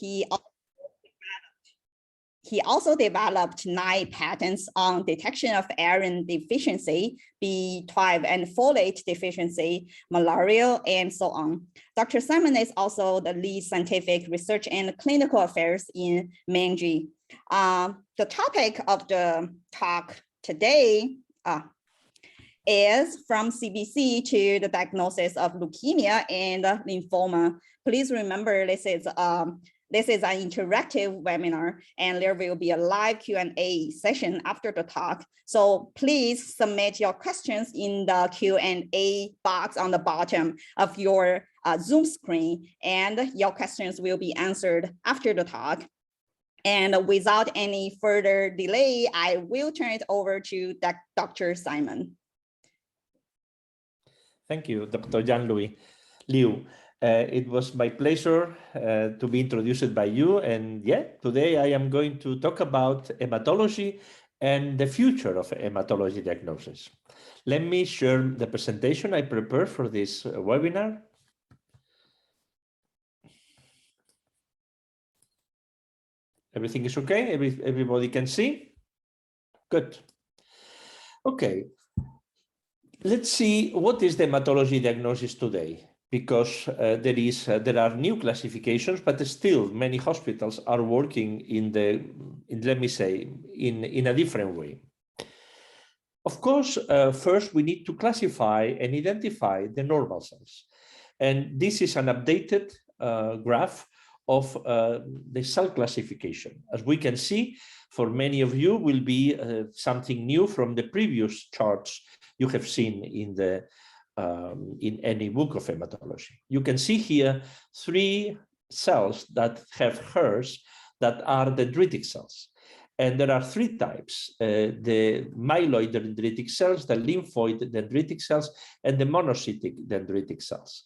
He also developed 9 patents on detection of iron deficiency, B12 and folate deficiency, malaria, and so on. Dr. Simon is also the lead scientific research and clinical affairs in MANGI. The topic of the talk today is from CBC to the diagnosis of leukemia and lymphoma. Please remember this is an interactive webinar, and there will be a live Q&A session after the talk. So please submit your questions in the Q&A box on the bottom of your Zoom screen, and your questions will be answered after the talk. And without any further delay, I will turn it over to Dr. Simon. Thank you, Dr. Jean-Louis Liu. It was my pleasure to be introduced by you. And yeah, today I am going to talk about hematology and the future of hematology diagnosis. Let me share the presentation I prepared for this webinar. Everything is okay? Everybody can see? Good. Okay. Let's see what is the hematology diagnosis today, because there are new classifications, but still many hospitals are working in a different way. Of course, first we need to classify and identify the normal cells. And this is an updated graph of the cell classification. As we can see, for many of you will be something new from the previous charts you have seen in any book of hematology. You can see here 3 cells that have hairs that are dendritic cells. And there are 3 types, the myeloid dendritic cells, the lymphoid dendritic cells, and the monocytic dendritic cells.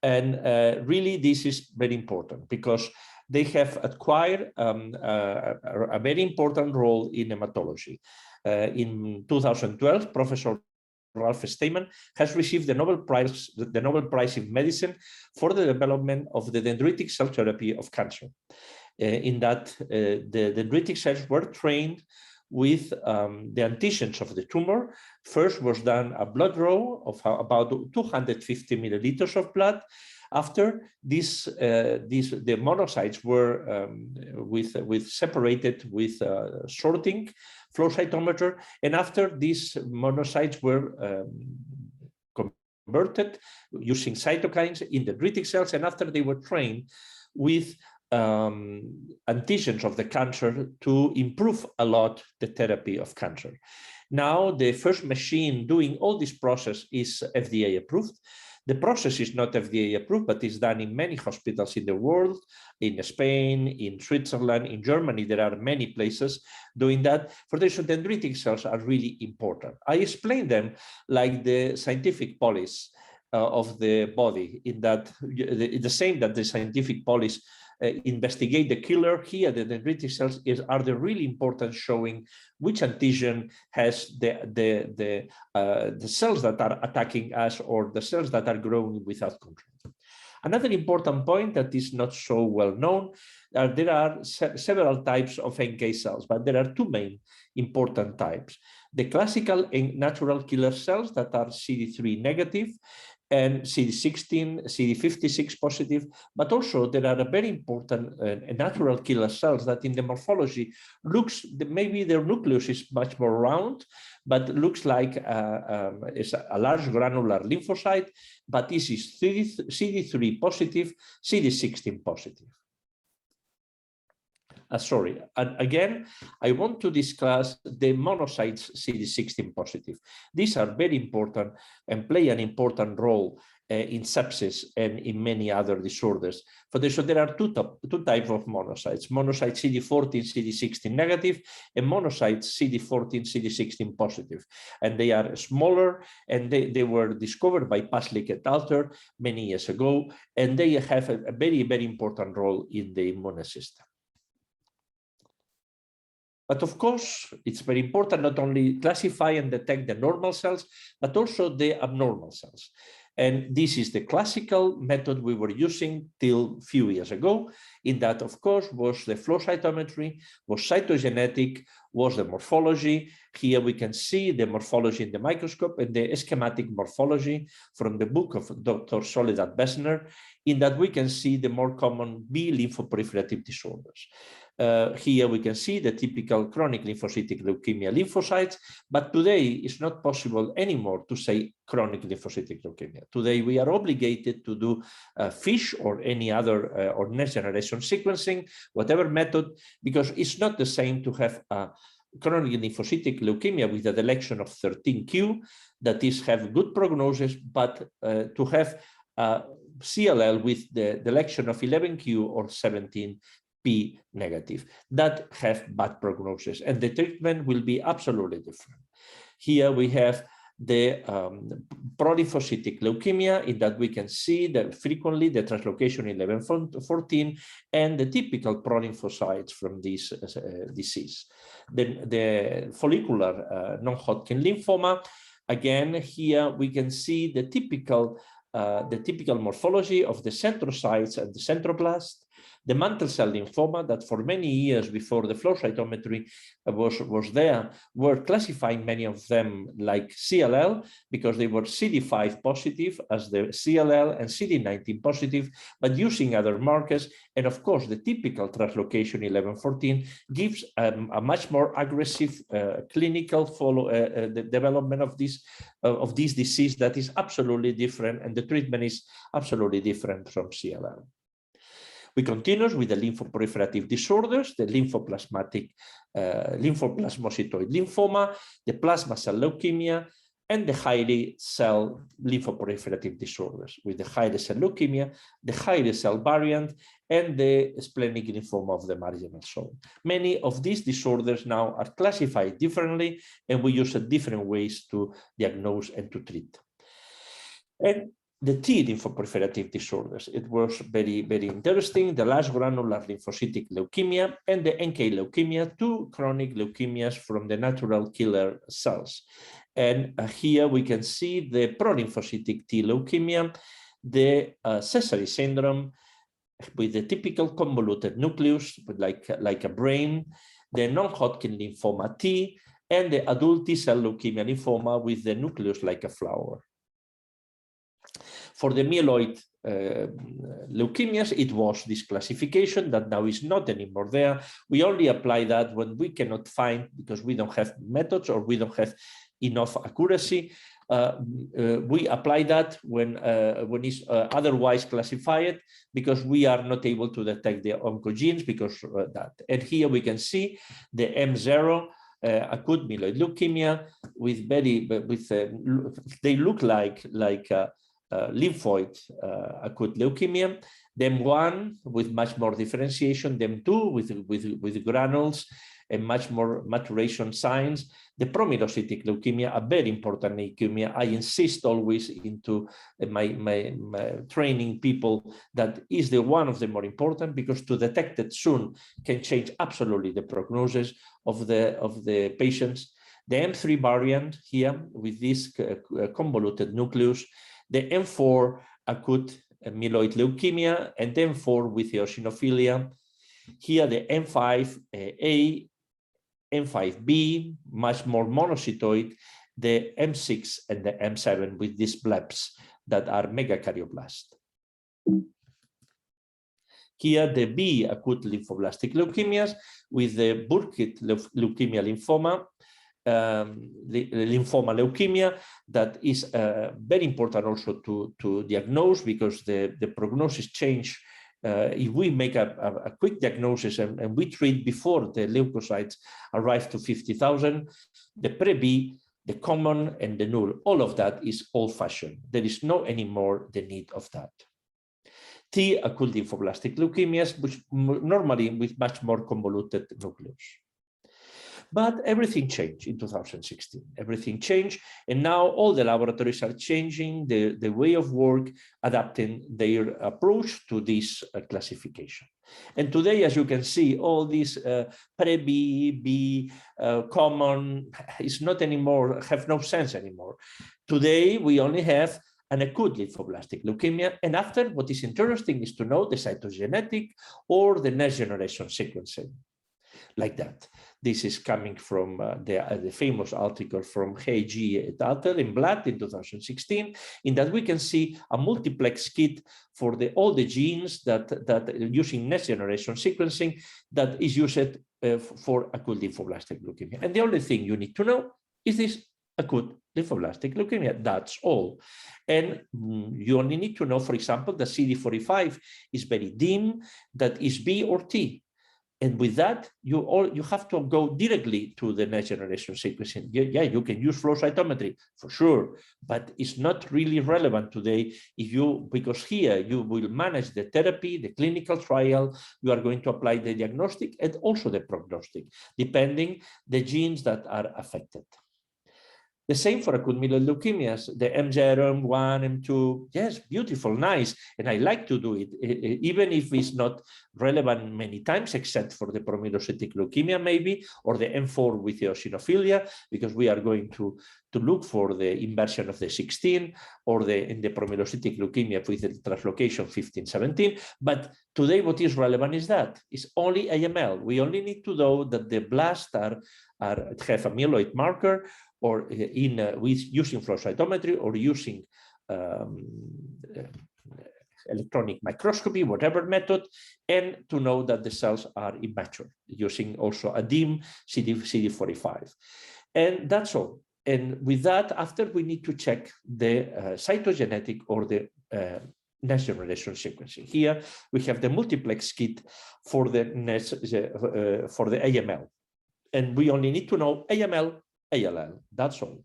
And really, this is very important because they have acquired a very important role in hematology. In 2012, Professor Ralph Steinman has received the Nobel Prize in Medicine for the development of the dendritic cell therapy of cancer. In that, the dendritic cells were trained with the antigens of the tumor. First was done a blood draw of about 250 milliliters of blood. After this, the monocytes were separated with sorting flow cytometer, and after these monocytes were converted using cytokines in the dendritic cells, and after they were trained with antigens of the cancer to improve a lot the therapy of cancer. Now, the first machine doing all this process is FDA approved. The process is not FDA approved, but is done in many hospitals in the world, in Spain, in Switzerland, in Germany. There are many places doing that. For this, dendritic cells are really important. I explain them like the scientific police of the body, in that the same that the scientific police investigate the killer. Here, the dendritic cells are the really important, showing which antigen has the cells that are attacking us or the cells that are growing without control. Another important point that is not so well known, there are several types of NK cells, but there are 2 main important types. The classical and natural killer cells that are CD3 negative, and CD16, CD56 positive, but also there are a very important natural killer cells that in the morphology looks, maybe their nucleus is much more round, but looks like it's a large granular lymphocyte, but this is CD3 positive, CD16 positive. Sorry, and again, I want to discuss the monocytes CD16 positive. These are very important and play an important role in sepsis and in many other disorders. For this, so there are two types of monocytes: monocyte CD14, CD16 negative, and monocytes CD14, CD16 positive. And they are smaller, and they were discovered by Paslik et al. Many years ago, and they have a very, very important role in the immune system. But of course, it's very important not only classify and detect the normal cells, but also the abnormal cells. And this is the classical method we were using till a few years ago. In that, of course, was the flow cytometry, was cytogenetic, was the morphology. Here we can see the morphology in the microscope and the schematic morphology from the book of Dr. Soledad Besner, in that we can see the more common B lymphoproliferative disorders. Here we can see the typical chronic lymphocytic leukemia lymphocytes, but today it's not possible anymore to say chronic lymphocytic leukemia. Today we are obligated to do FISH or any other or next generation sequencing, whatever method, because it's not the same to have a chronic lymphocytic leukemia with a deletion of 13q, that is have good prognosis, but to have CLL with the deletion of 11q or 17 P negative that have bad prognosis, and the treatment will be absolutely different. Here we have the prolymphocytic leukemia, in that we can see that frequently the translocation 11-14 and the typical prolymphocytes from this disease. Then the follicular non-Hodgkin lymphoma, again here we can see the typical morphology of the centrocytes and the centroblast. The mantle cell lymphoma, that for many years before the flow cytometry was there, were classifying many of them like CLL because they were CD5 positive as the CLL and CD19 positive, but using other markers. And of course, the typical translocation 11-14 gives a much more aggressive clinical the development of this disease that is absolutely different, and the treatment is absolutely different from CLL. We continue with the lymphoproliferative disorders, the lymphoplasmatic lymphoplasmocytoid lymphoma, the plasma cell leukemia, and the hairy cell lymphoproliferative disorders, with the hairy cell leukemia, the hairy cell variant, and the splenic lymphoma of the marginal zone. Many of these disorders now are classified differently, and we use different ways to diagnose and to treat. And the T lymphoproliferative disorders, it was very, very interesting. The large granular lymphocytic leukemia and the NK leukemia, two chronic leukemias from the natural killer cells. And here we can see the prolymphocytic T leukemia, the Sézary syndrome with the typical convoluted nucleus, like a brain, the non-Hodgkin lymphoma T, and the adult T-cell leukemia lymphoma with the nucleus like a flower. For the myeloid leukemias, it was this classification that now is not anymore there. We only apply that when we cannot find, because we don't have methods or we don't have enough accuracy. We apply that when it's otherwise classified, because we are not able to detect the oncogenes because of that. And here we can see the M0 acute myeloid leukemia with they look like lymphoid acute leukemia, then one with much more differentiation, then two with granules and much more maturation signs. The promyelocytic leukemia, a very important leukemia. I insist always into my training people that is the one of the more important, because to detect it soon can change absolutely the prognosis of the patients. The M3 variant here with this convoluted nucleus, the M4 acute myeloid leukemia, and M4 with eosinophilia. Here the M5A, M5B, much more monocytoid, the M6 and the M7 with these blebs that are megakaryoblast. Here the B acute lymphoblastic leukemias with the Burkitt leukemia lymphoma, the lymphoma leukemia, that is very important also to diagnose, because the prognosis change if we make a quick diagnosis and we treat before the leukocytes arrive to 50,000. The pre-B, the common, and the null, all of that is old-fashioned. There is no anymore the need of that. T acute lymphoblastic leukemias, which normally with much more convoluted nucleus. But everything changed in 2016. Everything changed, and now all the laboratories are changing the way of work, adapting their approach to this classification. And today, as you can see, all these pre-B, B, common is not anymore, have no sense anymore. Today, we only have an acute lymphoblastic leukemia. And after, what is interesting is to know the cytogenetic or the next generation sequencing, like that. This is coming from the famous article from G et al. In Blood in 2016, in that we can see a multiplex kit for all the genes that using next generation sequencing that is used for acute lymphoblastic leukemia. And the only thing you need to know is this acute lymphoblastic leukemia. That's all. And you only need to know, for example, that CD45 is very dim, that is B or T. And with that, you have to go directly to the next generation sequencing. Yeah, you can use flow cytometry for sure, but it's not really relevant today because here you will manage the therapy, the clinical trial, you are going to apply the diagnostic and also the prognostic, depending the genes that are affected. The same for acute myeloid leukemias, the M0, M1, M2, yes, beautiful, nice. And I like to do it, even if it's not relevant many times, except for the promyelocytic leukemia maybe, or the M4 with eosinophilia, because we are going to look for the inversion of the 16, or in the promyelocytic leukemia with the translocation 15, 17. But today what is relevant is that it's only AML. We only need to know that the blasts have a myeloid marker, or with using flow cytometry or using electronic microscopy, whatever method, and to know that the cells are immature, using also a dim CD45. And that's all. And with that, after we need to check the cytogenetic or the next generation sequencing. Here we have the multiplex kit for the AML. And we only need to know AML, ALL, that's all.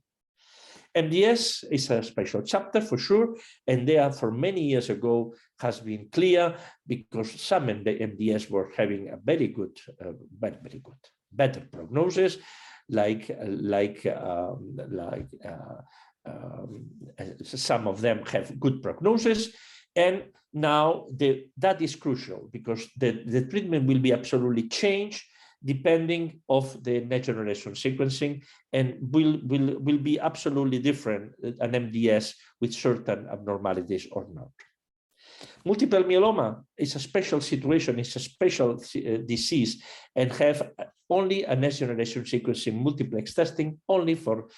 MDS is a special chapter for sure, and there for many years ago has been clear because some MDS were having a very good, better prognosis, some of them have good prognosis. And now that is crucial because the treatment will be absolutely changed depending of the next generation sequencing, and will be absolutely different, an MDS with certain abnormalities or not. Multiple myeloma is a special situation, it's a special disease, and have only a next generation sequencing multiplex testing only for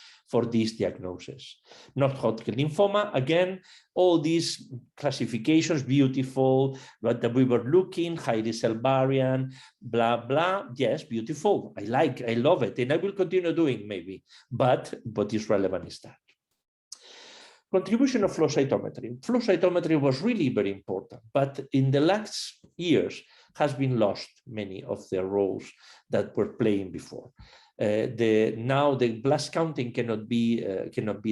this diagnosis. Non-Hodgkin lymphoma, again, all these classifications, beautiful, but we were looking, high cell variant, blah, blah, yes, beautiful. I love it, and I will continue doing maybe, but what is relevant is that. Contribution of flow cytometry. Flow cytometry was really very important, but in the last years has been lost many of the roles that were playing before. Now the blast counting cannot be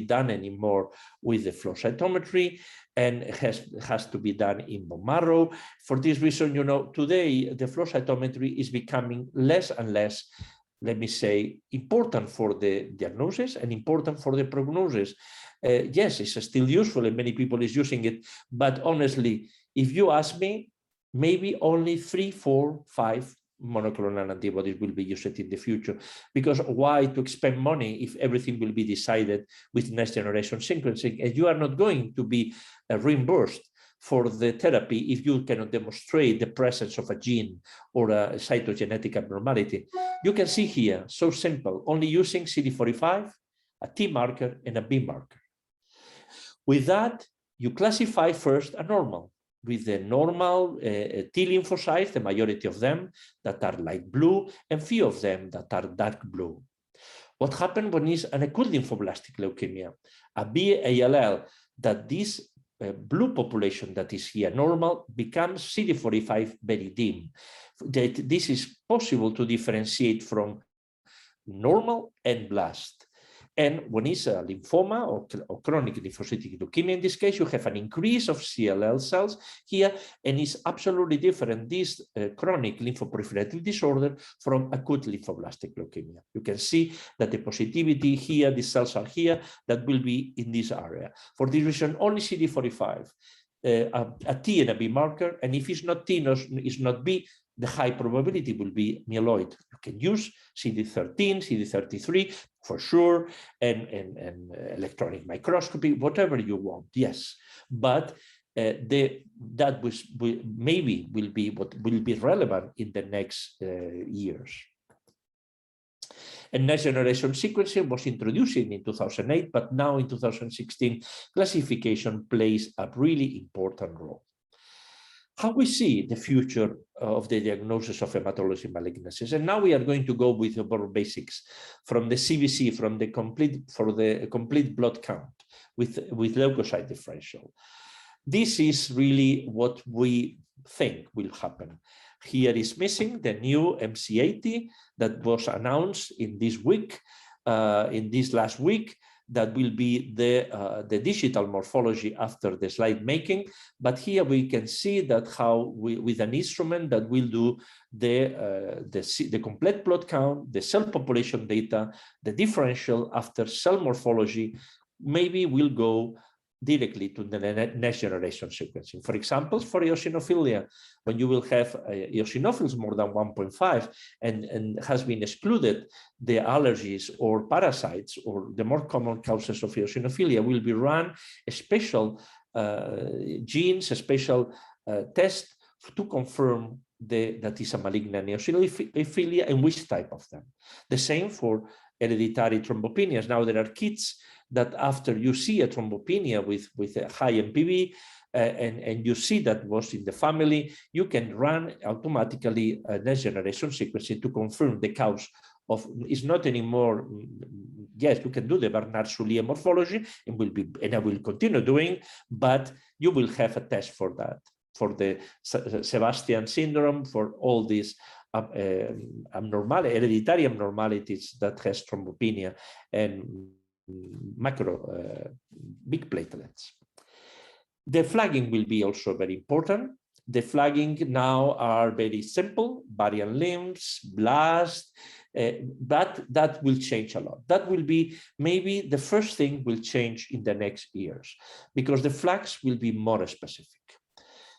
done anymore with the flow cytometry, and has to be done in bone marrow. For this reason, today the flow cytometry is becoming less and less, let me say, important for the diagnosis and important for the prognosis. Yes, it's still useful and many people is using it, but honestly, if you ask me, maybe only 3, 4, 5 monoclonal antibodies will be used in the future, because why to expend money if everything will be decided with next generation sequencing, and you are not going to be reimbursed for the therapy if you cannot demonstrate the presence of a gene or a cytogenetic abnormality. You can see here, so simple, only using CD45, a T marker and a B marker. With that, you classify first a normal, with the normal T lymphocytes, the majority of them that are light blue, and few of them that are dark blue. What happened when is an acute lymphoblastic leukemia, a B-ALL, that this blue population that is here normal becomes CD45 very dim. This is possible to differentiate from normal and blast. And when it's a lymphoma or chronic lymphocytic leukemia, in this case, you have an increase of CLL cells here, and it's absolutely different, this chronic lymphoproliferative disorder, from acute lymphoblastic leukemia. You can see that the positivity here, the cells are here, that will be in this area. For this reason, only CD45, a T and a B marker, and if it's not T, it's not B, the high probability will be myeloid. You can use CD13, CD33 for sure, and electronic microscopy, whatever you want, yes. But that maybe will be what will be relevant in the next years. And next generation sequencing was introduced in 2008, but now in 2016, classification plays a really important role. How we see the future of the diagnosis of hematologic malignancies. And now we are going to go with the more basics from the CBC, for the complete blood count with leukocyte differential. This is really what we think will happen. Here is missing the new MC80 that was announced in this week, in this last week, that will be the digital morphology after the slide making. But here we can see that how with an instrument that will do the complete blood count, the cell population data, the differential after cell morphology, maybe will go directly to the next generation sequencing. For example, for eosinophilia, when you will have eosinophils more than 1.5 and has been excluded the allergies or parasites or the more common causes of eosinophilia, will be run a special genes, a special test to confirm that is a malignant eosinophilia and which type of them. The same for hereditary thrombopenias. Now there are kids that after you see a thrombopenia with a high MPV and you see that was in the family, you can run automatically a next generation sequencing to confirm the cause of, it's not anymore, yes, you can do the Bernard-Soulier morphology and I will continue doing, but you will have a test for that, for the Sebastian syndrome, for all these hereditary abnormalities that has thrombopenia and big platelets. The flagging will be also very important. The flagging now are very simple, variant limbs, blast, but that will change a lot. That will be maybe the first thing will change in the next years because the flags will be more specific.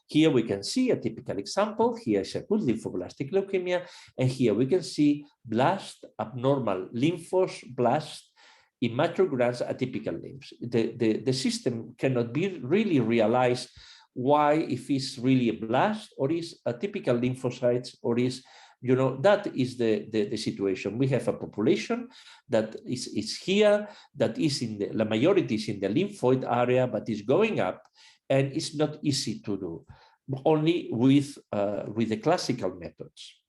Here we can see a typical example. Here is acute lymphoblastic leukemia, and here we can see blast, abnormal lymphos, blast, in micrograms, atypical limbs. The system cannot be really realized why, if it's really a blast or is a typical lymphocytes or is, you know, that is the situation. We have a population that is here, that is in the majority is in the lymphoid area, but is going up, and it's not easy to do, only with the classical methods.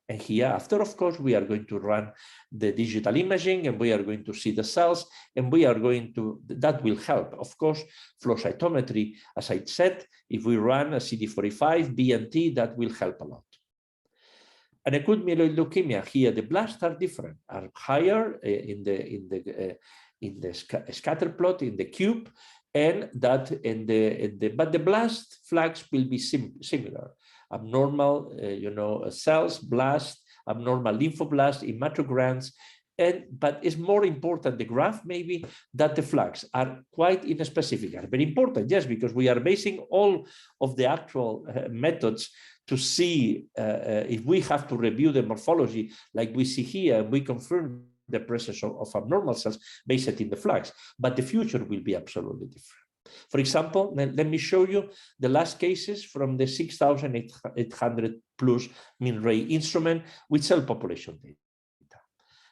And here after, of course, we are going to run the digital imaging and we are going to see the cells and we are going to, that will help. Of course, flow cytometry, as I said, if we run a CD45, BNT, that will help a lot. And acute myeloid leukemia, here the blasts are different, are higher in the scatter plot, in the cube, and that but the blast flags will be similar. Abnormal, cells, blast, abnormal lymphoblast in micrograms, but it's more important, the graph maybe, that the flags are quite inspecific, are very important, yes, because we are basing all of the actual methods to see if we have to review the morphology like we see here, we confirm the presence of abnormal cells based in the flags, but the future will be absolutely different. For example, let me show you the last cases from the 6,800 plus MinRay instrument with cell population data.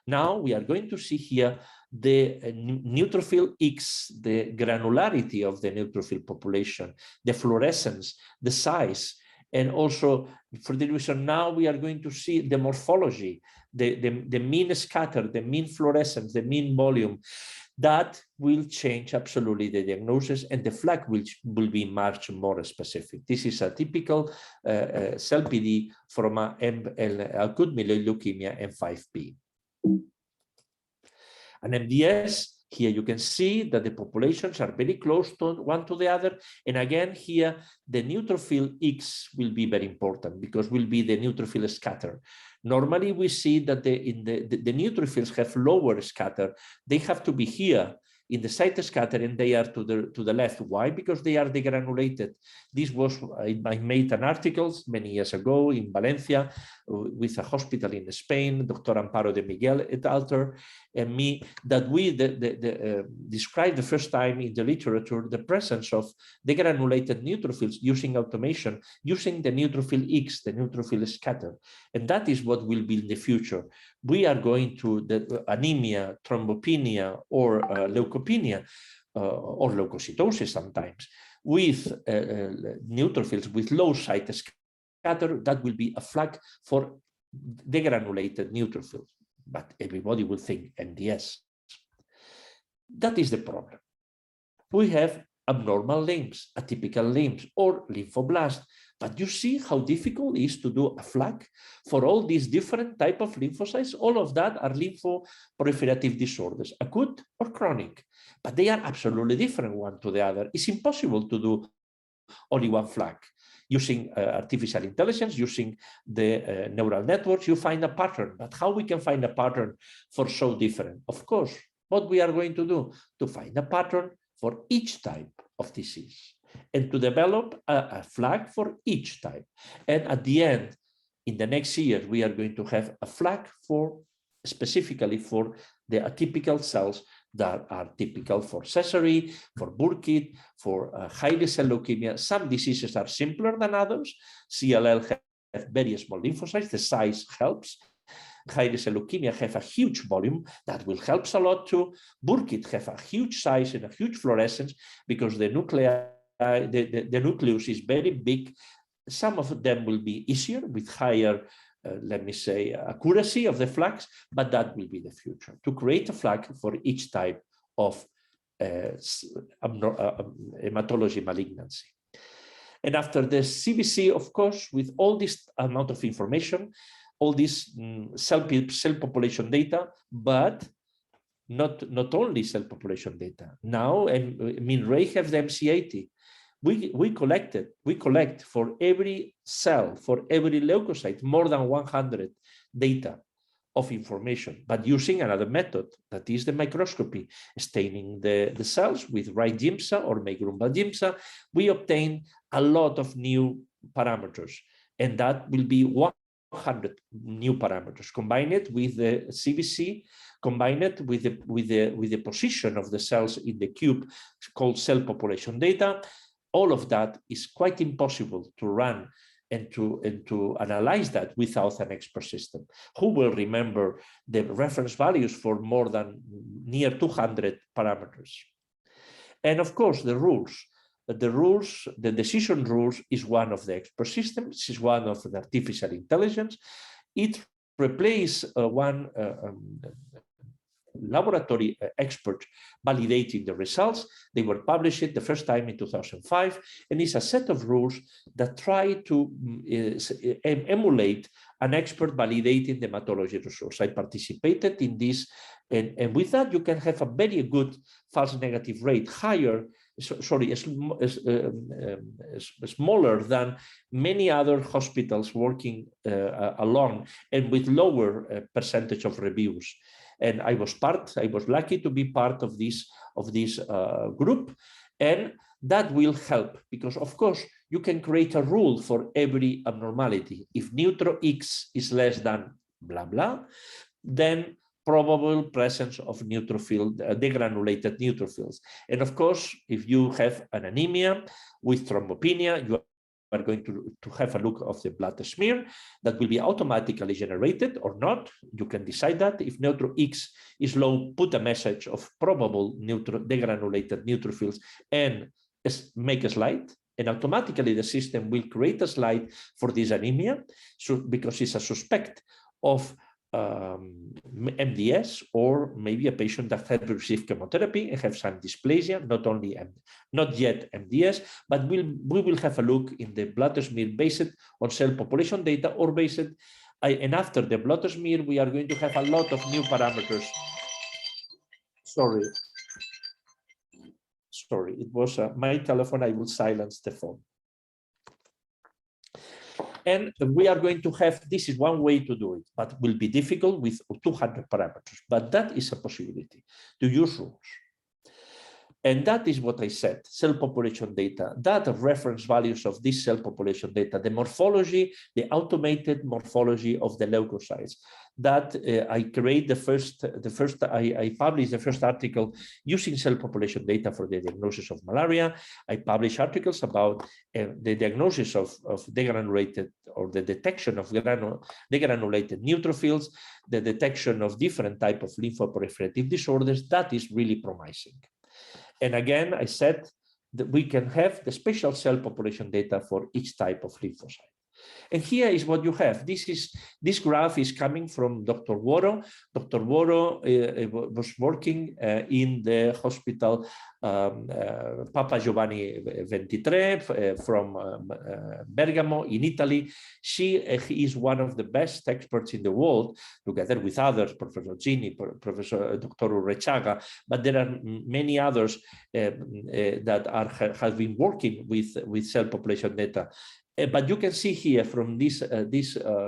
Now we are going to see here the neutrophil X, the granularity of the neutrophil population, the fluorescence, the size, and also for the reason now we are going to see the morphology, the mean scatter, the mean fluorescence, the mean volume. That will change absolutely the diagnosis, and the flag will be much more specific. This is a typical cell PD from acute myeloid leukemia M5P. An MDS, here you can see that the populations are very close to one to the other. And again, here, the neutrophil X will be very important because will be the neutrophil scatter. Normally, we see that the neutrophils have lower scatter. They have to be here in the cytoscatter and they are to the left. Why? Because they are degranulated. This was, I made an article many years ago in Valencia with a hospital in Spain, Dr. Amparo de Miguel et al. And me, that we described the first time in the literature the presence of degranulated neutrophils using automation, using the neutrophil X, the neutrophil scatter. And that is what will be in the future. We are going to the anemia, thrombopenia, or leukopenia, or leukocytosis sometimes, with neutrophils with low cytoscatter. That will be a flag for degranulated neutrophils. But everybody will think MDS. That is the problem. We have abnormal limbs, atypical limbs, or lymphoblast. But you see how difficult it is to do a flag for all these different types of lymphocytes. All of that are lymphoproliferative disorders, acute or chronic, but they are absolutely different one to the other. It's impossible to do only one flag. Using artificial intelligence, using the neural networks, you find a pattern. But how we can find a pattern for so different? Of course, what we are going to do to find a pattern for each type of disease and to develop a flag for each type. And at the end, in the next year, we are going to have a flag for specifically for the atypical cells that are typical for Sézary, for Burkitt, for highly cell leukemia. Some diseases are simpler than others. CLL have very small lymphocytes, the size helps. Highly cell leukemia have a huge volume, that will help a lot too. Burkitt have a huge size and a huge fluorescence because the nuclei, the nucleus is very big. Some of them will be easier with higher let me say, accuracy of the flags, but that will be the future, to create a flag for each type of hematology malignancy. And after the CBC, of course, with all this amount of information, all this cell population data, but not only cell population data. Now, Ray have the MC80. We collect for every cell, for every leukocyte, more than 100 data of information, but using another method, that is the microscopy, staining the cells with right GIMSA or Megrumba GIMSA. We obtain a lot of new parameters, and that will be 100 new parameters. Combine it with the CBC, combine it with the position of the cells in the cube, called cell population data. All of that is quite impossible to run and to analyze that without an expert system. Who will remember the reference values for more than near 200 parameters? And of course, the rules, the decision rules is one of the expert systems, is one of the artificial intelligence. It replaces one laboratory expert validating the results. They were published the first time in 2005, and it's a set of rules that try to emulate an expert validating the hematology resource. I participated in this, and with that you can have a very good false negative rate, higher, smaller than many other hospitals working alone, and with lower percentage of reviews. And I was lucky to be part of this group, and that will help because, of course, you can create a rule for every abnormality. If neutro X is less than blah blah, then probable presence of neutrophil, degranulated neutrophils. And of course, if you have an anemia with thrombopenia, you are going to have a look of the blood smear that will be automatically generated or not. You can decide that. If neutro X is low, put a message of probable degranulated neutrophils and make a slide. And automatically the system will create a slide for this anemia, so because it's a suspect of MDS, or maybe a patient that had received chemotherapy and have some dysplasia, not yet MDS, but we will have a look in the blood smear based on cell population data, or based, and after the blood smear, we are going to have a lot of new parameters. Sorry, it was my telephone. I will silence the phone. And we are going to have, this is one way to do it, but will be difficult with 200 parameters. But that is a possibility to use rules. And that is what I said, cell population data, data reference values of this cell population data, the morphology, the automated morphology of the leukocytes. That I published the first article using cell population data for the diagnosis of malaria. I published articles about the diagnosis of degranulated, or the detection of degranulated neutrophils, the detection of different types of lymphoproliferative disorders. That is really promising. And again, I said that we can have the special cell population data for each type of lymphocyte. And here is what you have. This graph is coming from Dr. Woro. Dr. Woro was working in the hospital Papa Giovanni XXIII from Bergamo in Italy. She is one of the best experts in the world, together with others, Professor Gini, Professor Dr. Urrechaga, but there are many others that have been working with cell population data. But you can see here from this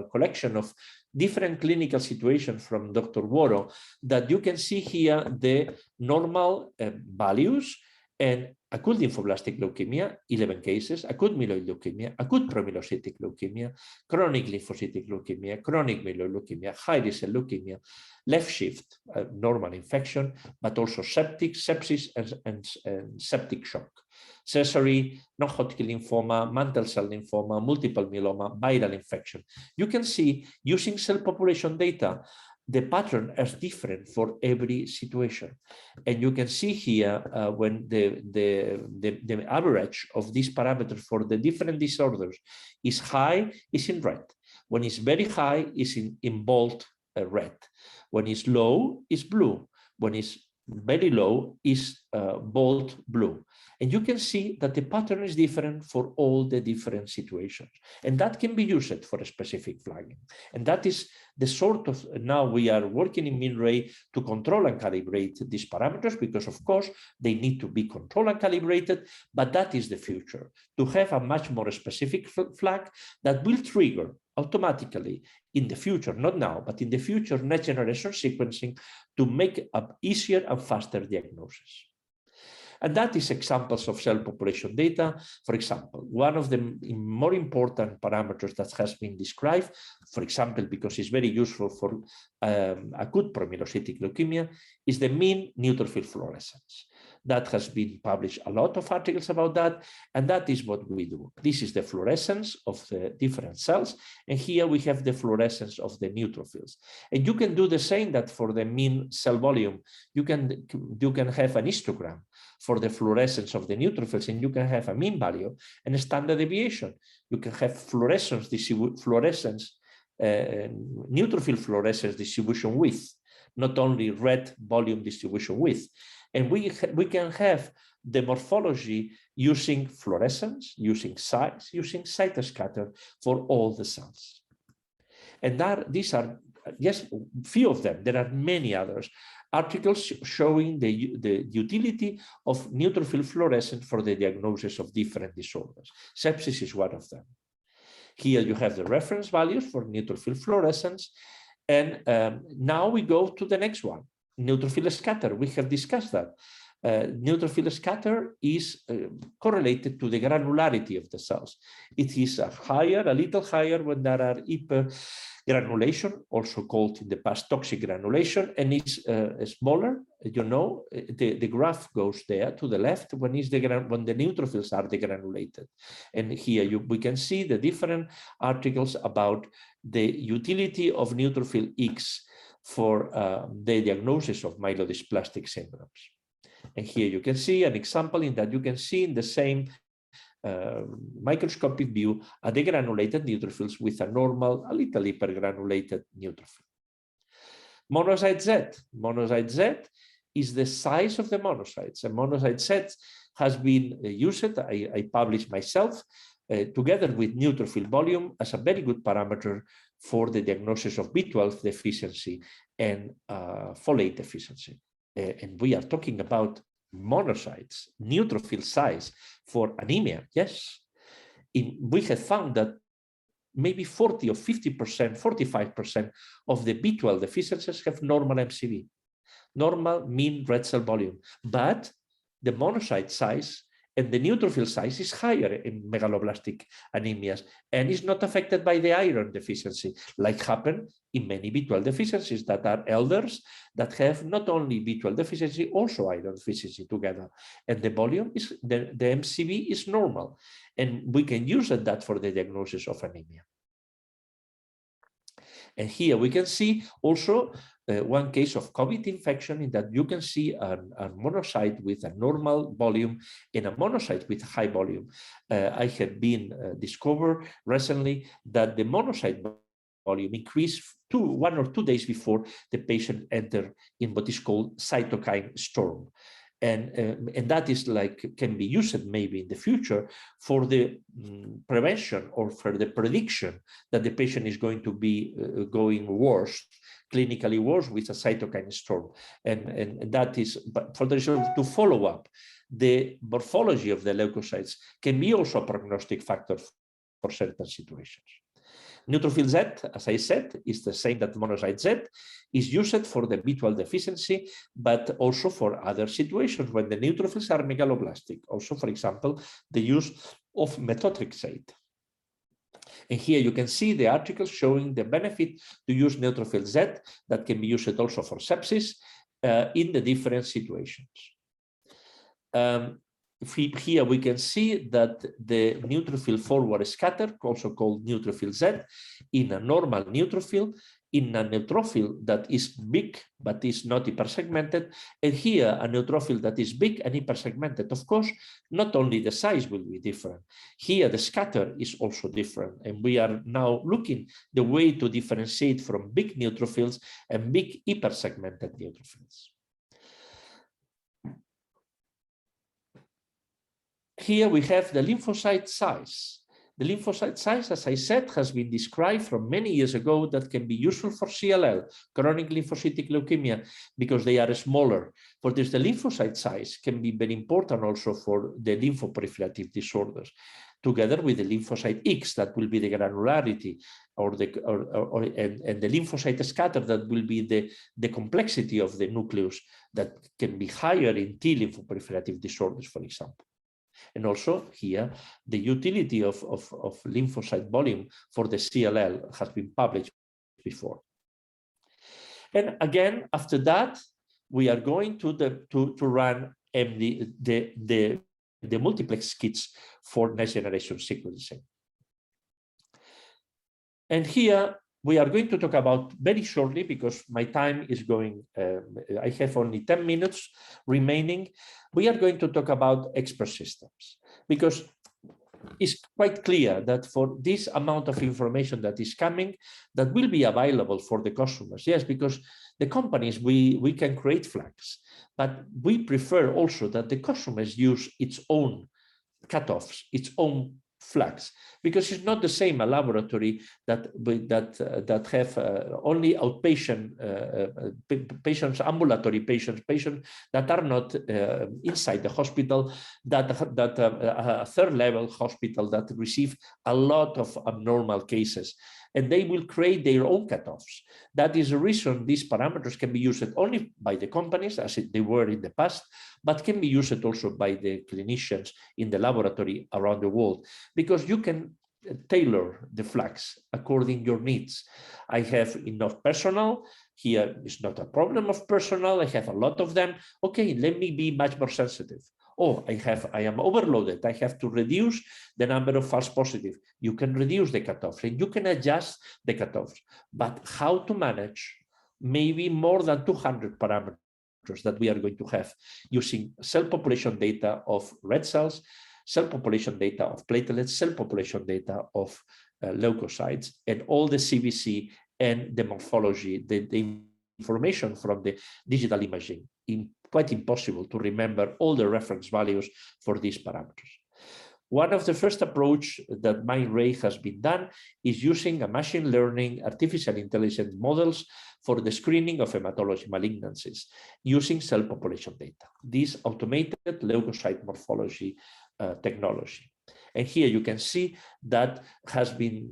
collection of different clinical situations from Dr. Woro that you can see here the normal values, and acute lymphoblastic leukemia, 11 cases, acute myeloid leukemia, acute promyelocytic leukemia, chronic lymphocytic leukemia, chronic myeloid leukemia, high-risk cell leukemia, left shift, normal infection, but also sepsis and septic shock. Caesary, non-Hodgkin lymphoma, mantle cell lymphoma, multiple myeloma, viral infection. You can see, using cell population data, the pattern is different for every situation. And you can see here when the average of these parameters for the different disorders is high, is in red. When it's very high, is in bold red. When it's low, is blue. When it's very low, is bold blue. And you can see that the pattern is different for all the different situations. And that can be used for a specific flagging. And that is the sort of, now we are working in MinRay to control and calibrate these parameters, because of course they need to be controlled and calibrated, but that is the future, to have a much more specific flag that will trigger automatically in the future, not now, but in the future, next generation sequencing to make an easier and faster diagnosis. And that is examples of cell population data. For example, one of the more important parameters that has been described, for example, because it's very useful for acute promyelocytic leukemia, is the mean neutrophil fluorescence. That has been published a lot of articles about that, and that is what we do. This is the fluorescence of the different cells, and here we have the fluorescence of the neutrophils. And you can do the same that for the mean cell volume. You can have an histogram for the fluorescence of the neutrophils, and you can have a mean value and a standard deviation. You can have neutrophil fluorescence distribution width, not only red volume distribution width. And we can have the morphology using fluorescence, using size, using cytoscatter for all the cells. And these are just few of them. There are many others. Articles showing the utility of neutrophil fluorescence for the diagnosis of different disorders. Sepsis is one of them. Here you have the reference values for neutrophil fluorescence. And now we go to the next one, neutrophil scatter. We have discussed that. Neutrophil scatter is correlated to the granularity of the cells. It is a little higher when there are hypergranulation, also called in the past toxic granulation, and it's smaller. You know, the graph goes there to the left when the neutrophils are degranulated. And here we can see the different articles about the utility of neutrophil X for the diagnosis of myelodysplastic syndromes. And here you can see an example in that you can see in the same microscopic view a degranulated neutrophils with a normal, a little hypergranulated neutrophil. Monocyte Z. Monocyte Z is the size of the monocytes. And monocyte Z has been used, I published myself, together with neutrophil volume as a very good parameter for the diagnosis of B12 deficiency and folate deficiency. And we are talking about monocytes, neutrophil size for anemia. Yes, we have found that maybe 40 or 50%, 45% of the B12 deficiencies have normal MCV, normal mean red cell volume. But the monocyte size and the neutrophil size is higher in megaloblastic anemias and is not affected by the iron deficiency, like happened in many B12 deficiencies that are elders that have not only B12 deficiency, also iron deficiency together. And the volume is, the MCV is normal. And we can use that for the diagnosis of anemia. And here we can see also one case of COVID infection in that you can see a monocyte with a normal volume and a monocyte with high volume. I have been discovered recently that the monocyte volume increased 1 or 2 days before the patient entered in what is called cytokine storm. And that is like, can be used maybe in the future for the prevention or for the prediction that the patient is going to be going worse, clinically worse with a cytokine storm. And that is, but for the result to follow up, the morphology of the leukocytes can be also a prognostic factor for certain situations. Neutrophil Z, as I said, is the same that monocyte Z, is used for the B12 deficiency, but also for other situations when the neutrophils are megaloblastic. Also, for example, the use of methotrexate. And here you can see the article showing the benefit to use neutrophil Z that can be used also for sepsis in the different situations. Here we can see that the neutrophil forward scatter, also called neutrophil Z, in a normal neutrophil, in a neutrophil that is big but is not hypersegmented, and here a neutrophil that is big and hypersegmented. Of course, not only the size will be different, here the scatter is also different, and we are now looking the way to differentiate from big neutrophils and big hypersegmented neutrophils. Here we have the lymphocyte size. The lymphocyte size, as I said, has been described from many years ago that can be useful for CLL, chronic lymphocytic leukemia, because they are smaller. For this, the lymphocyte size can be very important also for the lymphoproliferative disorders, together with the lymphocyte X, that will be the granularity, and the lymphocyte scatter, that will be the complexity of the nucleus, that can be higher in T lymphoproliferative disorders, for example. And also here, the utility of lymphocyte volume for the CLL has been published before. And again, after that, we are going to run the multiplex kits for next generation sequencing. And here we are going to talk about very shortly, because my time is going, I have only 10 minutes remaining. We are going to talk about expert systems, because it's quite clear that for this amount of information that is coming, that will be available for the customers. Yes, because the companies, we can create flags, but we prefer also that the customers use its own cutoffs, its own flags, because it's not the same a laboratory that have only outpatient patients, ambulatory patients that are not inside the hospital, that a third level hospital that receive a lot of abnormal cases, and they will create their own cutoffs. That is the reason these parameters can be used only by the companies, as they were in the past, but can be used also by the clinicians in the laboratory around the world, because you can tailor the flags according to your needs. I have enough personnel. Here is not a problem of personnel. I have a lot of them. Okay, let me be much more sensitive. Oh, I am overloaded. I have to reduce the number of false positives. You can reduce the cutoffs and you can adjust the cutoffs. But how to manage maybe more than 200 parameters that we are going to have using cell population data of red cells, cell population data of platelets, cell population data of leukocytes, and all the CBC and the morphology, the information from the digital imaging. Quite impossible to remember all the reference values for these parameters. One of the first approach that MindRay has been done is using a machine learning artificial intelligence models for the screening of hematology malignancies using cell population data. This automated leukocyte morphology technology. And here you can see that has been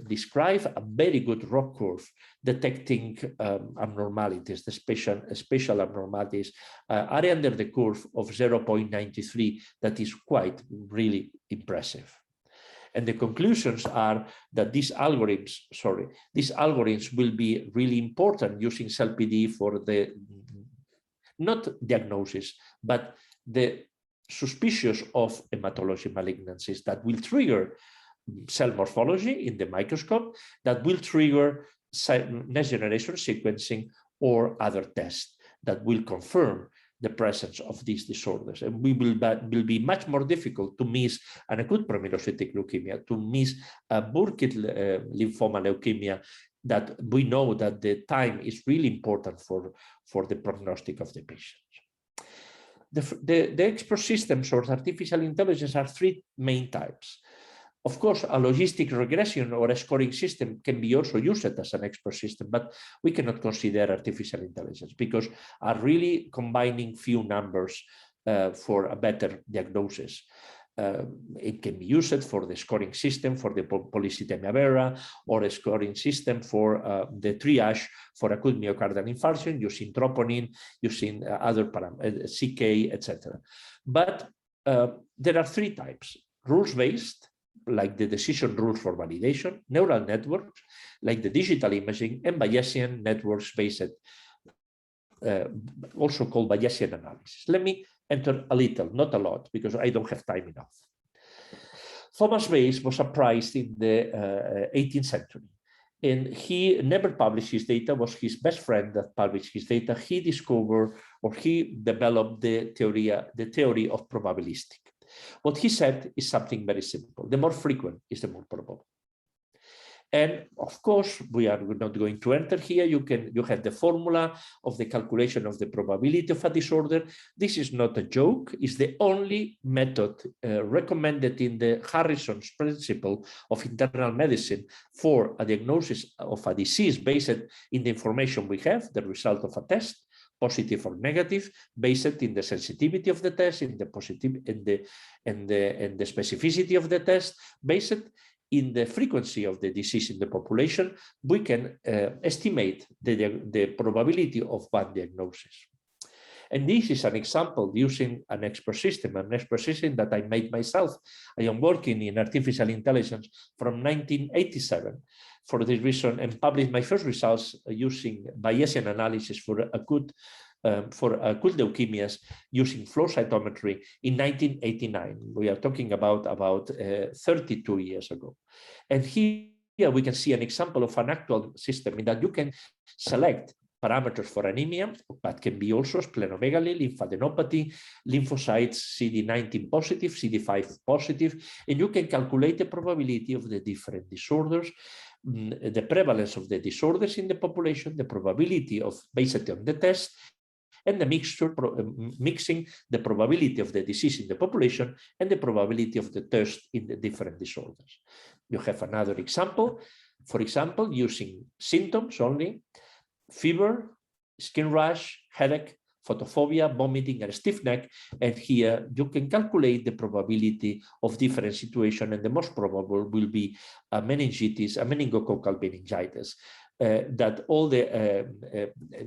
described a very good ROC curve detecting abnormalities, the spatial abnormalities are under the curve of 0.93 that is quite really impressive. And the conclusions are that these algorithms will be really important using CellPD for the not diagnosis, but the suspicious of hematology malignancies that will trigger cell morphology in the microscope, that will trigger next generation sequencing or other tests that will confirm the presence of these disorders. And will be much more difficult to miss an acute promyelocytic leukemia, to miss a Burkitt lymphoma leukemia, that we know that the time is really important for the prognostic of the patients. The expert systems or artificial intelligence are three main types. Of course, a logistic regression or a scoring system can be also used as an expert system, but we cannot consider artificial intelligence because are really combining few numbers for a better diagnosis. It can be used for the scoring system for the polycythemia vera, or a scoring system for the triage for acute myocardial infarction using troponin, using other parameters, CK, etc. But there are three types: rules-based, like the decision rules for validation; neural networks, like the digital imaging; and Bayesian networks based, also called Bayesian analysis. Let me enter a little, not a lot, because I don't have time enough. Thomas Bayes was a priest in the 18th century, and he never published his data. Was his best friend that published his data. He discovered, or he developed the theory of probabilistic. What he said is something very simple: the more frequent is the more probable. And of course, we are not going to enter here. You have the formula of the calculation of the probability of a disorder. This is not a joke. It's the only method recommended in the Harrison's principle of internal medicine for a diagnosis of a disease based in the information we have, the result of a test, positive or negative, based in the sensitivity of the test, in the positive, in the specificity of the test, based in the frequency of the disease in the population. We can estimate the probability of one diagnosis. And this is an example using an expert system that I made myself. I am working in artificial intelligence from 1987 for this reason, and published my first results using Bayesian analysis for acute leukemias using flow cytometry in 1989. We are talking about 32 years ago. And here we can see an example of an actual system in that you can select parameters for anemia, but can be also splenomegaly, lymphadenopathy, lymphocytes CD19 positive, CD5 positive, and you can calculate the probability of the different disorders, the prevalence of the disorders in the population, the probability of based on the test, and the mixing the probability of the disease in the population and the probability of the test in the different disorders. You have another example, for example, using symptoms only: fever, skin rash, headache, photophobia, vomiting, and stiff neck. And here you can calculate the probability of different situations, and the most probable will be a meningitis, a meningococcal meningitis. That all the,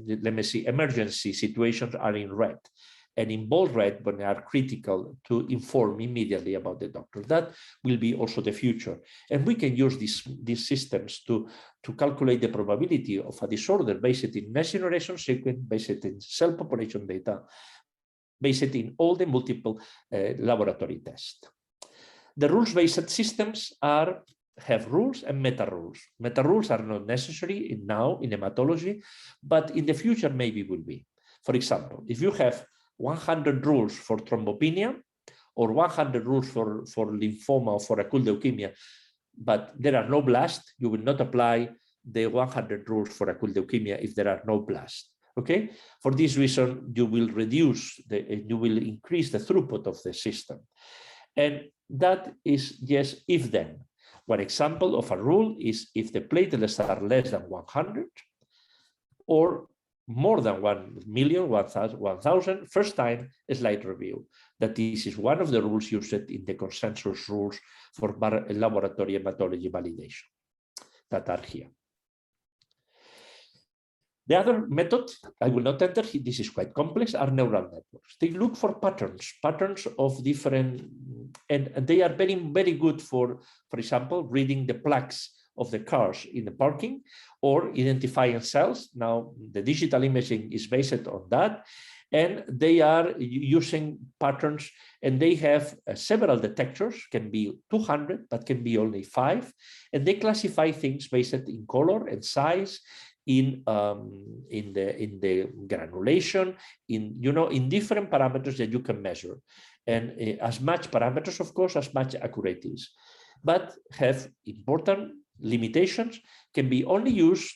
let me see, emergency situations are in red, and in bold red when they are critical to inform immediately about the doctor. That will be also the future. And we can use these systems to calculate the probability of a disorder based in next generation sequence, based in cell population data, based in all the multiple laboratory tests. The rules-based systems have rules and meta-rules. Meta-rules are not necessary now in hematology, but in the future maybe will be. For example, if you have 100 rules for thrombopenia or 100 rules for lymphoma or for acute leukemia, but there are no blasts, you will not apply the 100 rules for acute leukemia if there are no blasts. Okay, for this reason, you will increase the throughput of the system. And that is yes, if then. One example of a rule is if the platelets are less than 100, or more than 1,000,000, first time slide review. That this is one of the rules used in the consensus rules for laboratory hematology validation that are here. The other method, I will not enter, this is quite complex, are neural networks. They look for patterns of different, and they are very, very good for example, reading the plaques of the cars in the parking or identifying cells. Now, the digital imaging is based on that, and they are using patterns, and they have several detectors, can be 200, but can be only 5, and they classify things based in color and size, in the granulation, in different parameters that you can measure, and as much parameters, of course, as much accuracies, but have important limitations, can be only used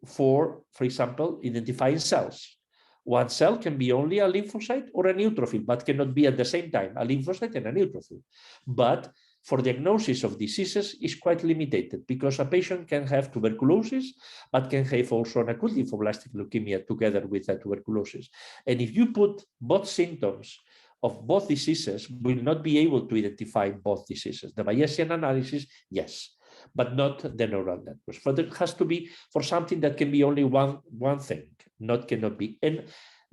for example, identifying cells. One cell can be only a lymphocyte or a neutrophil, but cannot be at the same time a lymphocyte and a neutrophil. But for diagnosis of diseases is quite limited, because a patient can have tuberculosis, but can have also an acute lymphoblastic leukemia together with that tuberculosis. And if you put both symptoms of both diseases, will not be able to identify both diseases. The Bayesian analysis, yes, but not the neural networks. But it has to be for something that can be only one thing, cannot be. And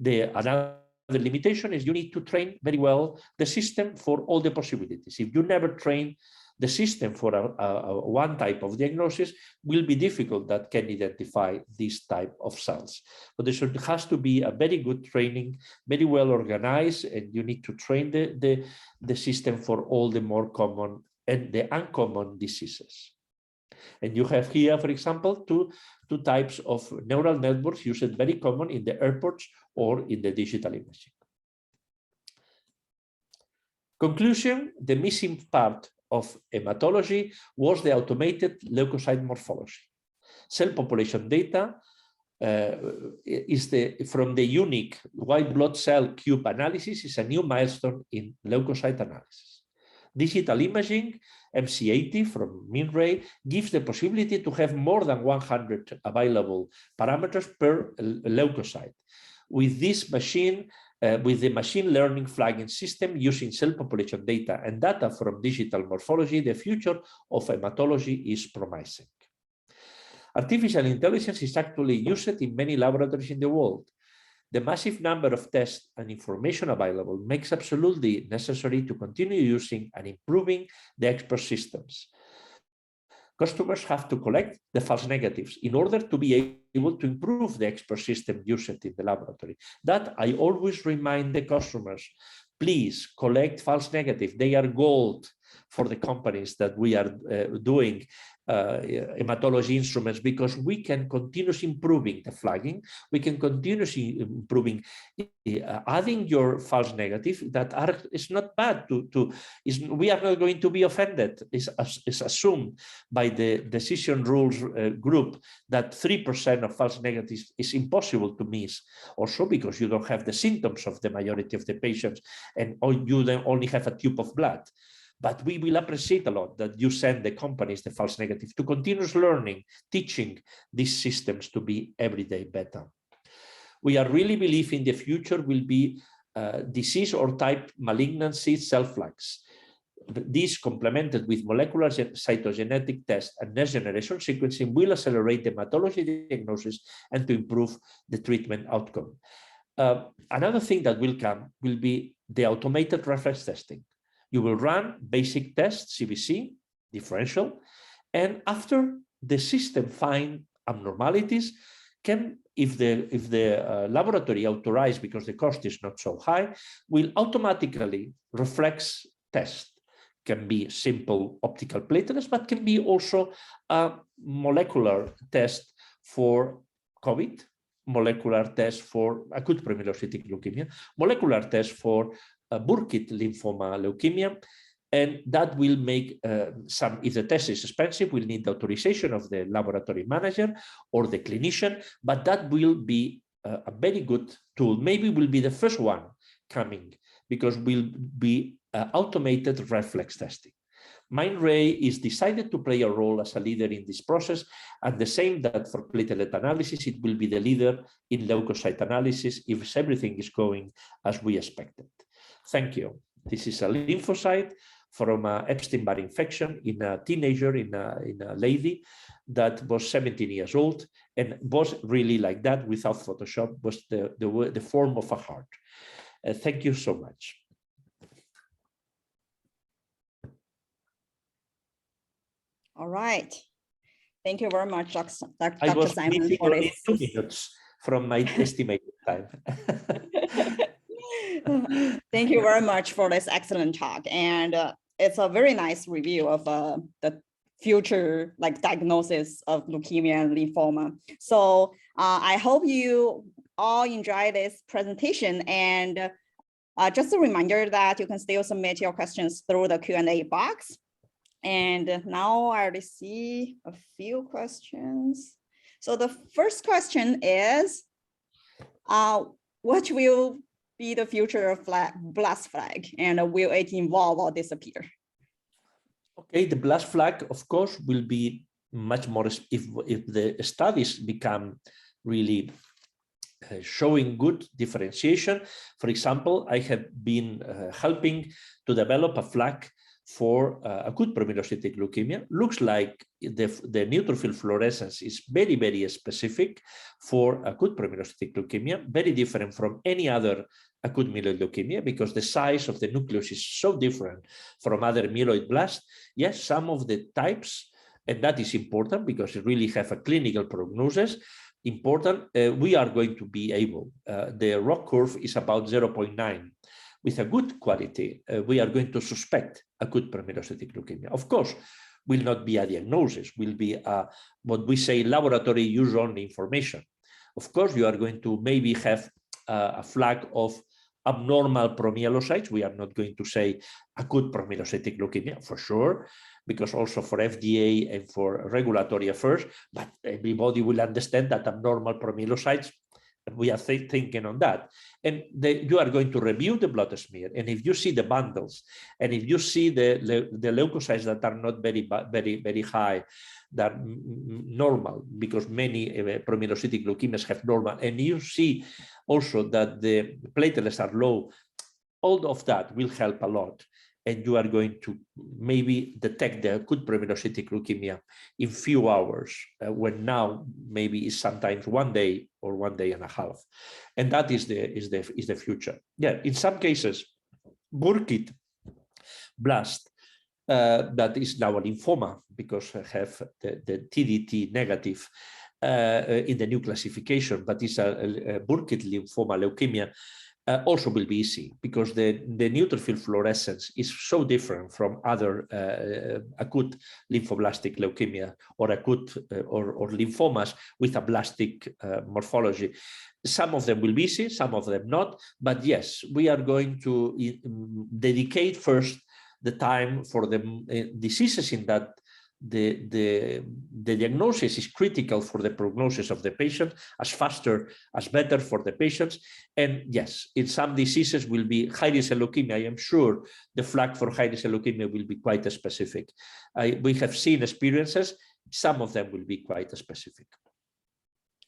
another limitation is you need to train very well the system for all the possibilities. If you never train the system for one type of diagnosis, will be difficult that can identify this type of cells. But there has to be a very good training, very well organized, and you need to train the system for all the more common and the uncommon diseases. And you have here, for example, two types of neural networks used very common in the airports or in the digital imaging. Conclusion, the missing part of hematology was the automated leukocyte morphology. Cell population data from the unique white blood cell cube analysis is a new milestone in leukocyte analysis. Digital imaging, MC80 from MinRay, gives the possibility to have more than 100 available parameters per leukocyte. With this machine, with the machine learning flagging system using cell population data and data from digital morphology, the future of hematology is promising. Artificial intelligence is actually used in many laboratories in the world. The massive number of tests and information available makes absolutely necessary to continue using and improving the expert systems. Customers have to collect the false negatives in order to be able to improve the expert system used in the laboratory. That I always remind the customers, please collect false negatives. They are gold for the companies that we are doing hematology instruments, because we can continuously improving the flagging. We can continuously improving adding your false negative that is not bad we are not going to be offended. Is assumed by the decision rules group that 3% of false negatives is impossible to miss, also because you don't have the symptoms of the majority of the patients, and you then only have a tube of blood. But we will appreciate a lot that you send the companies the false negative to continuous learning, teaching these systems to be every day better. We are really believing the future will be disease or type malignancy cell flags. This, complemented with molecular cytogenetic tests and next generation sequencing, will accelerate the hematology diagnosis and to improve the treatment outcome. Another thing that will come will be the automated reflex testing. You will run basic tests, CBC, differential, and after the system find abnormalities, if the laboratory authorized, because the cost is not so high, will automatically reflex test. Can be simple optical platelets, but can be also a molecular test for COVID, molecular test for acute promyelocytic leukemia, molecular test for Burkitt lymphoma leukemia, and that will make if the test is expensive, we'll need the authorization of the laboratory manager or the clinician, but that will be a very good tool. Maybe will be the first one coming, because will be automated reflex testing. Mindray is decided to play a role as a leader in this process, and the same that for platelet analysis, it will be the leader in leukocyte analysis if everything is going as we expected. Thank you. This is a lymphocyte from Epstein-Barr infection in a teenager, in a lady that was 17 years old and was really like that without Photoshop, was the form of a heart. Thank you so much. All right. Thank you very much, Dr. I was Simon, missing for only this. 2 minutes from my estimated time. Thank you very much for this excellent talk. And it's a very nice review of the future diagnosis of leukemia and lymphoma. So I hope you all enjoy this presentation. And just a reminder that you can still submit your questions through the Q&A box. And now I already see a few questions. So the first question is, what will be the future of blast flag, and will it evolve or disappear? Okay, the blast flag, of course, will be much more if the studies become really showing good differentiation. For example, I have been helping to develop a flag for acute promyelocytic leukemia. Looks like the neutrophil fluorescence is very, very specific for acute promyelocytic leukemia, very different from any other acute myeloid leukemia because the size of the nucleus is so different from other myeloid blasts. Yes, some of the types, and that is important because it really have a clinical prognosis, important, we are going to be able, the ROC curve is about 0.9. With a good quality, we are going to suspect acute promyelocytic leukemia. Of course, will not be a diagnosis, will be what we say laboratory use only information. Of course, you are going to maybe have a flag of abnormal promyelocytes. We are not going to say acute promyelocytic leukemia for sure, because also for FDA and for regulatory affairs, but everybody will understand that abnormal promyelocytes, we are thinking on that. And you are going to review the blood smear. And if you see the bundles, and if you see the leukocytes that are not very high, that normal, because many promyelocytic leukemias have normal, and you see also that the platelets are low, all of that will help a lot. And you are going to maybe detect the acute promyelocytic leukemia in few hours, when now maybe is sometimes 1 day or 1 day and a half, and that is the future. Yeah, in some cases, Burkitt blast that is now a lymphoma because I have the TDT negative in the new classification, but it's a Burkitt lymphoma leukemia. Also will be easy because the neutrophil fluorescence is so different from other acute lymphoblastic leukemia or acute or lymphomas with a blastic morphology. Some of them will be easy, some of them not. But yes, we are going to dedicate first the time for the diseases in that the diagnosis is critical for the prognosis of the patient, as faster as better for the patients. And yes, in some diseases will be high-risk leukemia. I am sure the flag for high-risk leukemia will be quite specific. We have seen experiences, some of them will be quite specific.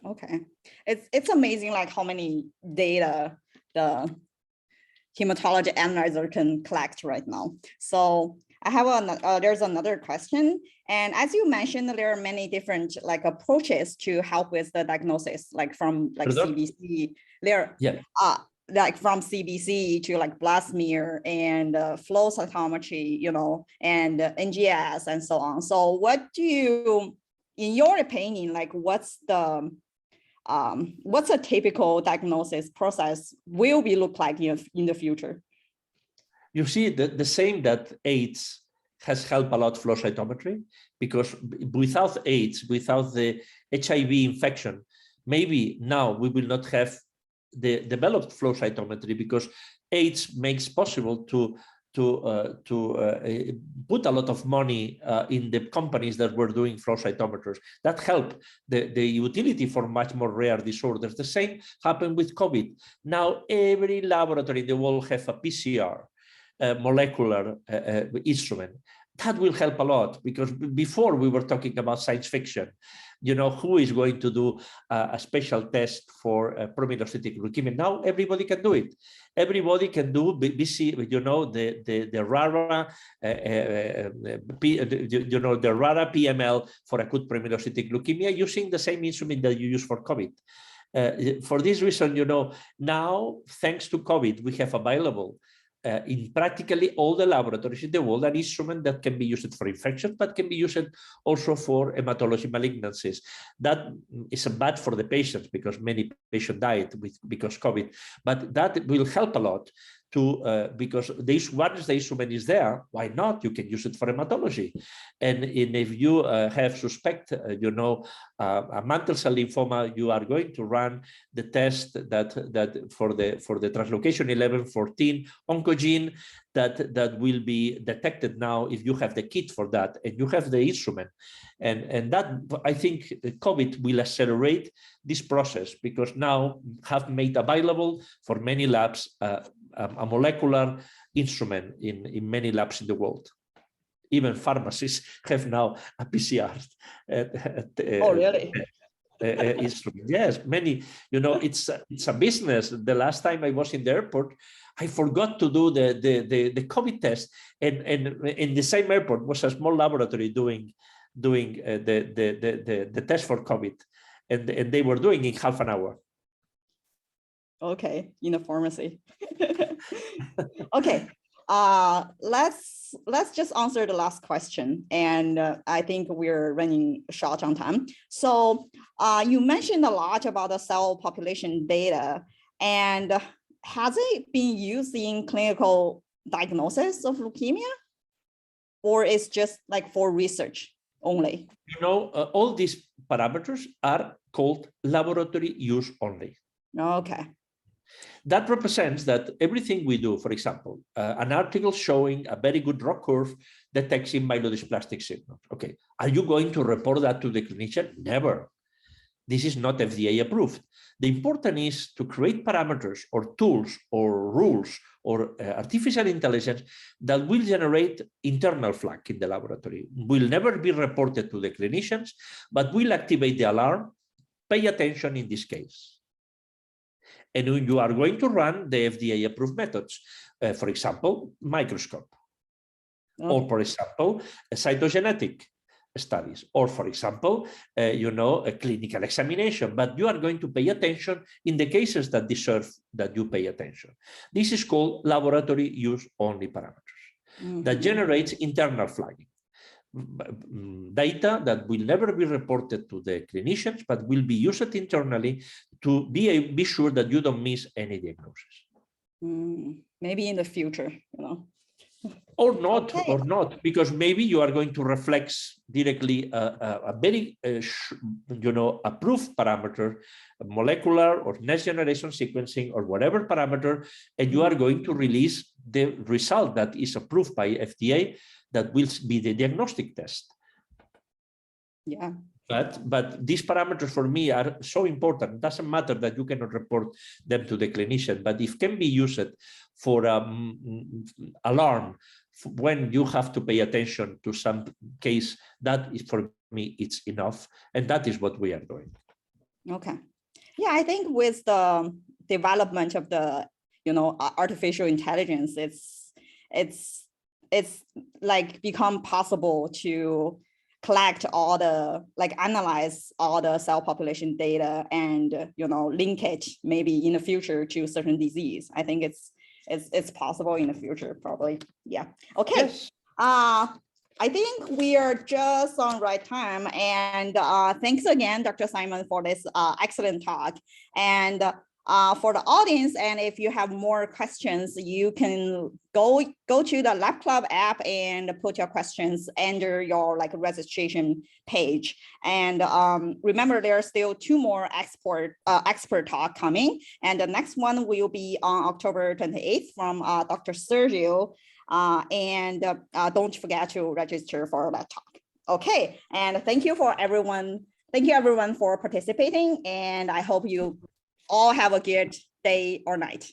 Okay, it's amazing like how many data the hematology analyzer can collect right now. So I have there's another question. And as you mentioned, there are many different approaches to help with the diagnosis, from CBC, from CBC to blood smear and flow cytometry, and NGS and so on. So what do you, in your opinion, what's a typical diagnosis process will be look like in the future? You see, the same that AIDS has helped a lot flow cytometry, because without AIDS, without the HIV infection, maybe now we will not have the developed flow cytometry, because AIDS makes possible to put a lot of money in the companies that were doing flow cytometers. That helped the utility for much more rare disorders. The same happened with COVID. Now every laboratory in the world has a PCR molecular instrument, That will help a lot, because before we were talking about science fiction. You know, who is going to do a special test for promyelocytic leukemia? Now everybody can do it. Everybody can do BC, you know, the RARA, the RARA PML for acute promyelocytic leukemia using the same instrument that you use for COVID. For this reason, you know, now, thanks to COVID, we have available in practically all the laboratories in the world an instrument that can be used for infection, but can be used also for hematology malignancies. That is bad for the patients because many patients died because COVID, but that will help a lot to because once the instrument is there, why not? You can use it for hematology, and if you have suspect, you know, a mantle cell lymphoma, you are going to run the test that for the translocation 1114 oncogene that will be detected now if you have the kit for that and you have the instrument, and that I think COVID will accelerate this process because now have made available for many labs a molecular instrument in many labs in the world. Even pharmacists have now a PCR. Oh, really? Instrument. Yes, many. You know, it's a business. The last time I was in the airport, I forgot to do the COVID test, and in the same airport was a small laboratory doing the test for COVID, and they were doing it in half an hour. Okay, in the pharmacy. Okay, let's just answer the last question, and I think we're running short on time. So you mentioned a lot about the cell population data, and has it been used in clinical diagnosis of leukemia, or it's just like for research only? You know, all these parameters are called laboratory use only. Okay. That represents that everything we do, for example, an article showing a very good ROC curve detects in myelodysplastic signal. Okay, are you going to report that to the clinician? Never. This is not FDA approved. The important is to create parameters or tools or rules or artificial intelligence that will generate internal flag in the laboratory, will never be reported to the clinicians, but will activate the alarm. Pay attention in this case. And you are going to run the FDA approved methods, for example, microscope, or for example, cytogenetic studies, or for example, you know, a clinical examination, but you are going to pay attention in the cases that deserve that you pay attention. This is called laboratory use only parameters that generates internal flagging. Data that will never be reported to the clinicians, but will be used internally to be sure that you don't miss any diagnosis. Maybe in the future, you know. Or not, okay. or not, because maybe you are going to reflect directly a very, you know, approved parameter, molecular or next generation sequencing or whatever parameter, and you are going to release the result that is approved by FDA that will be the diagnostic test. Yeah. But these parameters for me are so important. It doesn't matter that you cannot report them to the clinician, but if can be used for alarm when you have to pay attention to some case, that is for me, it's enough. And that is what we are doing. Okay. Yeah, I think with the development of the, you know, artificial intelligence, it's like become possible to collect all the, like analyze all the cell population data and, you know, link it maybe in the future to certain disease. I think it's possible in the future, probably. Yeah. Okay. Yes. I think we are just on right time. And thanks again, Dr. Simon, for this excellent talk. And for the audience, and if you have more questions, you can go to the LabClub app and put your questions under your like registration page. And remember, there are still 2 more expert talk coming, and the next one will be on October 28th from Dr. Sergio. And don't forget to register for that talk. Okay, and thank you for everyone. Thank you everyone for participating, and I hope you all have a good day or night.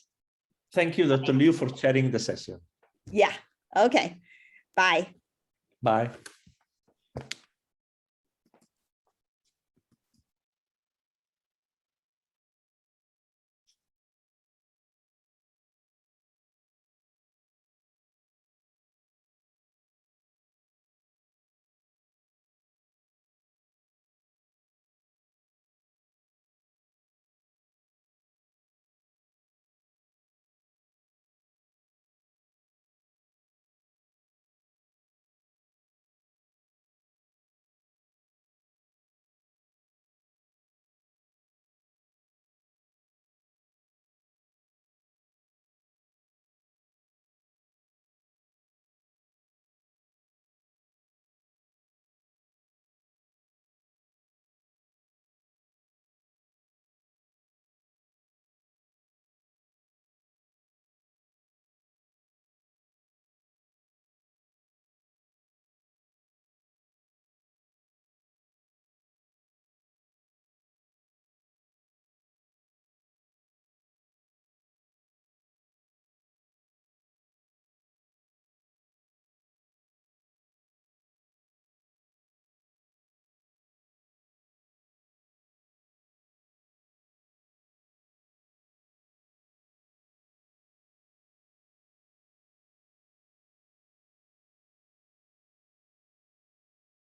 Thank you, Dr. Liu, for chairing the session. Yeah, okay, bye. Bye.